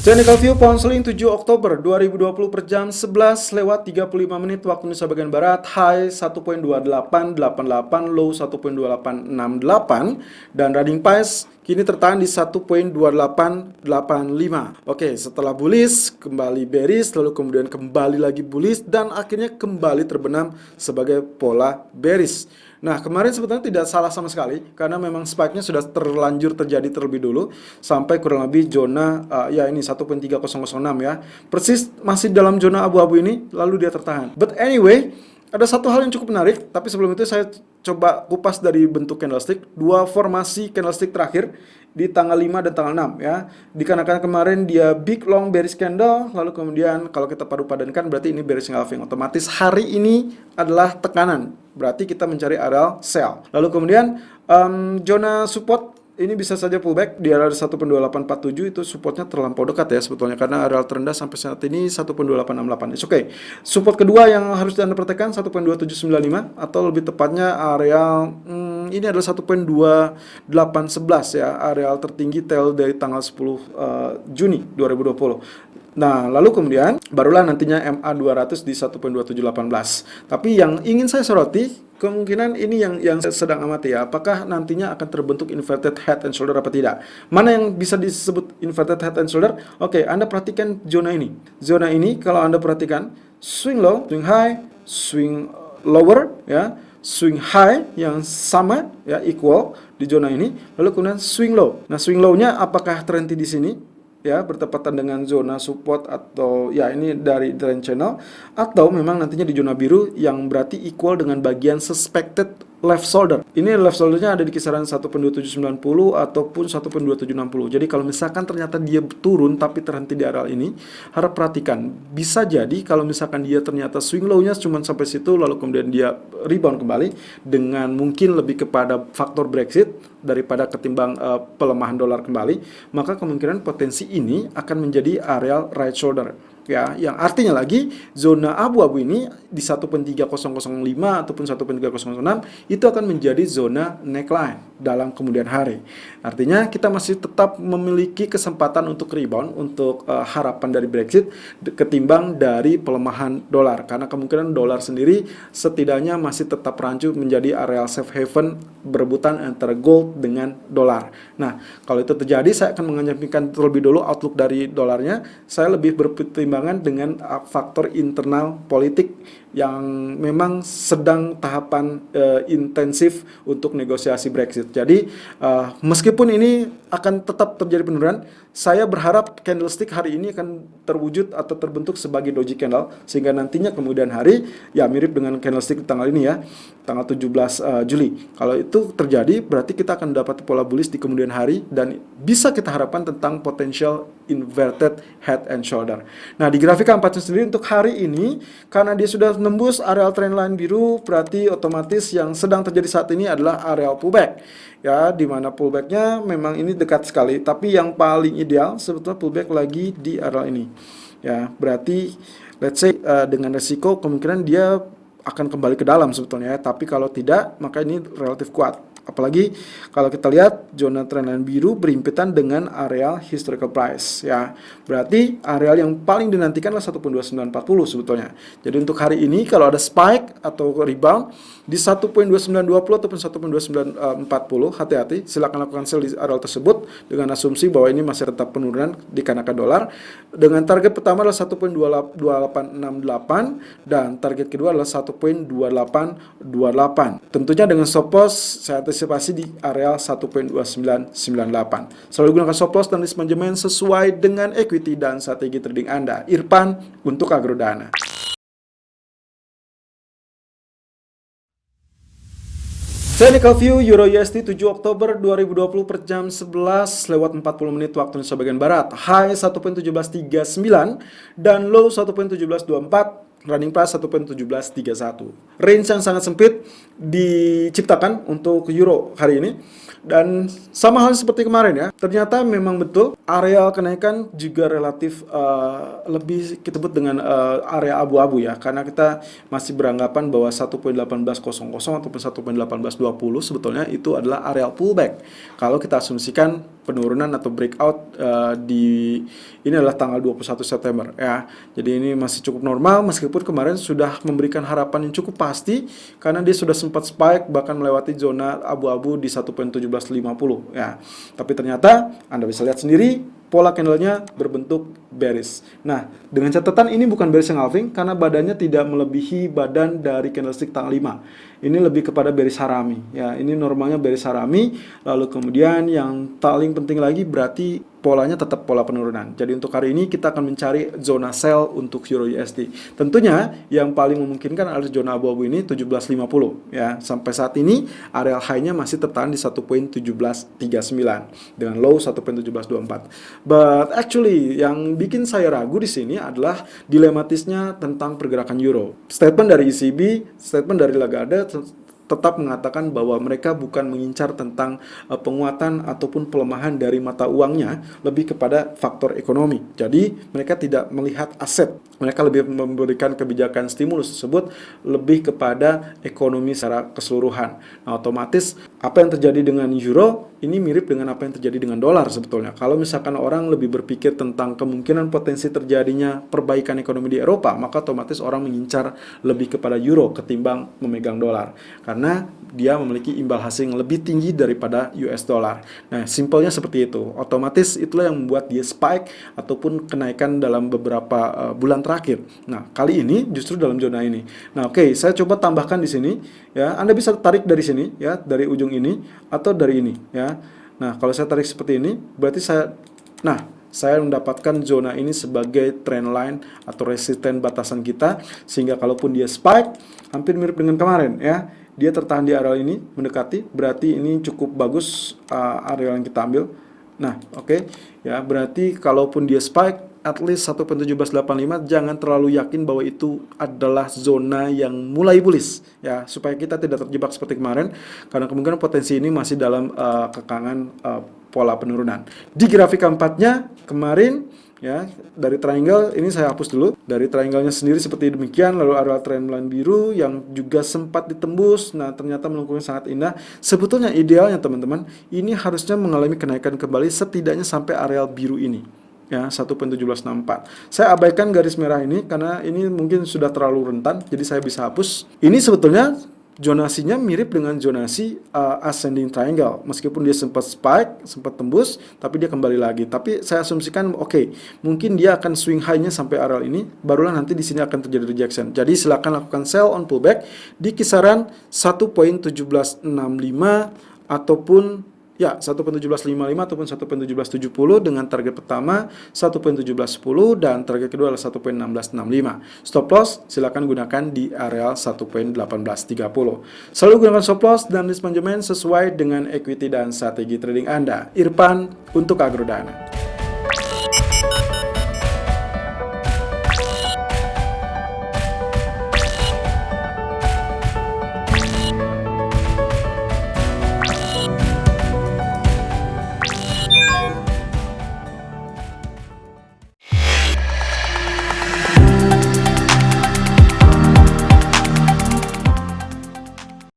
Technical View pound sterling 7 Oktober 2020 per jam 11:35 waktu Indonesia bagian Barat. High 1.2888, low 1.2868, dan running price kini tertahan di 1.2885. Oke, setelah bullish kembali bearish, lalu kemudian kembali lagi bullish, dan akhirnya kembali terbenam sebagai pola bearish. Nah, kemarin sebetulnya tidak salah sama sekali karena memang spike-nya sudah terlanjur terjadi terlebih dulu sampai kurang lebih zona ya ini 1.3006 ya. Persis masih dalam zona abu-abu ini lalu dia tertahan. But anyway, ada satu hal yang cukup menarik, tapi sebelum itu saya coba kupas dari bentuk candlestick, dua formasi candlestick terakhir di tanggal 5 dan tanggal 6 ya. Dikarenakan kemarin dia big long bearish candle, lalu kemudian kalau kita padankan berarti ini bearish engulfing. Otomatis hari ini adalah tekanan. Berarti kita mencari area sell. Lalu kemudian zona support ini bisa saja pullback di area 1.2847, itu supportnya terlampau dekat ya sebetulnya karena area terendah sampai saat ini 1.2868. Oke. Support kedua yang harus Anda perhatikan 1.2795 atau lebih tepatnya area ini adalah 1.2811 ya, area tertinggi tail dari tanggal 10 Juni 2020. Nah, lalu kemudian barulah nantinya MA 200 di 1.2718. Tapi yang ingin saya soroti, kemungkinan ini yang saya sedang amati ya, apakah nantinya akan terbentuk inverted head and shoulder apa tidak. Mana yang bisa disebut inverted head and shoulder? Oke, Anda perhatikan zona ini. Zona ini kalau Anda perhatikan, swing low, swing high, swing lower ya, swing high yang sama ya, equal di zona ini, lalu kemudian swing low. Nah, swing low-nya apakah terhenti di sini? Ya, bertepatan dengan zona support atau ya ini dari trend channel, atau memang nantinya di zona biru yang berarti equal dengan bagian suspected left shoulder. Ini left shouldernya ada di kisaran 1.2790 ataupun 1.2760. Jadi kalau misalkan ternyata dia turun tapi terhenti di area ini, harap perhatikan. Bisa jadi kalau misalkan dia ternyata swing low-nya cuma sampai situ lalu kemudian dia rebound kembali dengan mungkin lebih kepada faktor Brexit daripada ketimbang pelemahan dolar kembali, maka kemungkinan potensi ini akan menjadi area right shoulder. Ya, yang artinya lagi zona abu-abu ini di 1.3005 ataupun 1.3006 itu akan menjadi zona neckline dalam kemudian hari. Artinya kita masih tetap memiliki kesempatan untuk rebound, untuk harapan dari Brexit ketimbang dari pelemahan dolar, karena kemungkinan dolar sendiri setidaknya masih tetap rancu menjadi area safe haven berebutan antara gold dengan dolar. Nah, kalau itu terjadi saya akan mengenyampingkan terlebih dulu outlook dari dolarnya. Saya lebih berpertimbangan dengan faktor internal politik yang memang sedang tahapan intensif untuk negosiasi Brexit. Jadi meskipun ini akan tetap terjadi penurunan, saya berharap candlestick hari ini akan terwujud atau terbentuk sebagai doji candle sehingga nantinya kemudian hari ya mirip dengan candlestick di tanggal ini ya, tanggal 17 Juli. Kalau itu terjadi berarti kita akan dapat pola bullish di kemudian hari dan bisa kita harapkan tentang potential inverted head and shoulder. Nah, di grafik keempat sendiri untuk hari ini karena dia sudah nembus area trendline biru, berarti otomatis yang sedang terjadi saat ini adalah area pullback. Ya, di mana pullbacknya memang ini dekat sekali, tapi yang paling ideal sebetulnya pullback lagi di area ini. Ya, berarti let's say dengan resiko kemungkinan dia akan kembali ke dalam sebetulnya ya, tapi kalau tidak maka ini relatif kuat. Apalagi kalau kita lihat zona trendline biru berhimpitan dengan areal historical price ya. Berarti areal yang paling dinantikan adalah 1.2940 sebetulnya. Jadi untuk hari ini kalau ada spike atau rebound di 1.2920 ataupun 1.2940, hati-hati, silakan lakukan sell di areal tersebut dengan asumsi bahwa ini masih tetap penurunan dikarenakan dolar. Dengan target pertama adalah 1.2868 dan target kedua adalah 1.2828. Tentunya dengan stop loss saya antisipasi di area 1.2998. Selalu gunakan stop loss dan risk management sesuai dengan equity dan strategi trading Anda. Irfan untuk Agrodana. Technical View Euro USD 7 Oktober 2020 per jam 11:40 waktu Indonesia bagian Barat. High 1.1739 dan low 1.1724. Running price 1.1731. Range yang sangat sempit diciptakan untuk euro hari ini. Dan sama hal seperti kemarin ya, ternyata memang betul area kenaikan juga relatif lebih kita sebut dengan area abu-abu ya, karena kita masih beranggapan bahwa 1.1800 ataupun 1.1820 sebetulnya itu adalah area pullback. Kalau kita asumsikan penurunan atau breakout ini adalah tanggal 21 September ya. Jadi ini masih cukup normal meskipun kemarin sudah memberikan harapan yang cukup pasti karena dia sudah sempat spike bahkan melewati zona abu-abu di 1.1750 ya. Tapi ternyata Anda bisa lihat sendiri pola candlenya berbentuk bearish. Nah, dengan catatan ini bukan bearish yang halving karena badannya tidak melebihi badan dari candlestick tanggal 5. Ini lebih kepada bearish harami. Ya, ini normalnya bearish harami. Lalu kemudian yang paling penting lagi berarti polanya tetap pola penurunan. Jadi untuk hari ini kita akan mencari zona sell untuk Euro USD. Tentunya yang paling memungkinkan adalah zona abu-abu ini 1750 ya. Sampai saat ini area high-nya masih tertahan di 1.1739 dengan low 1.1724. But actually yang bikin saya ragu di sini adalah dilematisnya tentang pergerakan euro. Statement dari ECB, statement dari Lagarde tetap mengatakan bahwa mereka bukan mengincar tentang penguatan ataupun pelemahan dari mata uangnya, lebih kepada faktor ekonomi. Jadi mereka tidak melihat aset, mereka lebih memberikan kebijakan stimulus tersebut lebih kepada ekonomi secara keseluruhan. Nah, otomatis apa yang terjadi dengan euro ini mirip dengan apa yang terjadi dengan dolar sebetulnya. Kalau misalkan orang lebih berpikir tentang kemungkinan potensi terjadinya perbaikan ekonomi di Eropa, maka otomatis orang mengincar lebih kepada euro ketimbang memegang dolar. Karena dia memiliki imbal hasil yang lebih tinggi daripada US dollar. Nah, simpelnya seperti itu. Otomatis itulah yang membuat dia spike ataupun kenaikan dalam beberapa bulan terakhir. Nah, kali ini justru dalam zona ini. Nah, oke, saya coba tambahkan di sini ya. Anda bisa tarik dari sini ya, dari ujung ini atau dari ini ya. Nah, kalau saya tarik seperti ini, berarti saya mendapatkan zona ini sebagai trend line atau resisten batasan kita, sehingga kalaupun dia spike hampir mirip dengan kemarin ya, dia tertahan di area ini mendekati, berarti ini cukup bagus area yang kita ambil. Nah, oke ya, berarti kalaupun dia spike at least 1.1785, jangan terlalu yakin bahwa itu adalah zona yang mulai bullish ya, supaya kita tidak terjebak seperti kemarin, karena kemungkinan potensi ini masih dalam kekangan pola penurunan. Di grafik keempatnya kemarin ya, dari triangle ini saya hapus dulu. Dari triangle-nya sendiri seperti demikian, lalu area trendline biru yang juga sempat ditembus. Nah, ternyata melengkungnya sangat indah. Sebetulnya idealnya teman-teman, ini harusnya mengalami kenaikan kembali setidaknya sampai area biru ini ya, 1.1764. Saya abaikan garis merah ini karena ini mungkin sudah terlalu rentan, jadi saya bisa hapus. Ini sebetulnya zonasinya mirip dengan zonasi ascending triangle, meskipun dia sempat spike, sempat tembus, tapi dia kembali lagi. Tapi saya asumsikan mungkin dia akan swing high-nya sampai area ini, barulah nanti di sini akan terjadi rejection. Jadi silakan lakukan sell on pullback di kisaran 1.1765 ataupun ya 1.1755 ataupun 1.1770 dengan target pertama 1.1710 dan target kedua adalah 1.1665. Stop loss silakan gunakan di area 1.1830. Selalu gunakan stop loss dan risk management sesuai dengan equity dan strategi trading Anda. Irfan untuk Agrodana.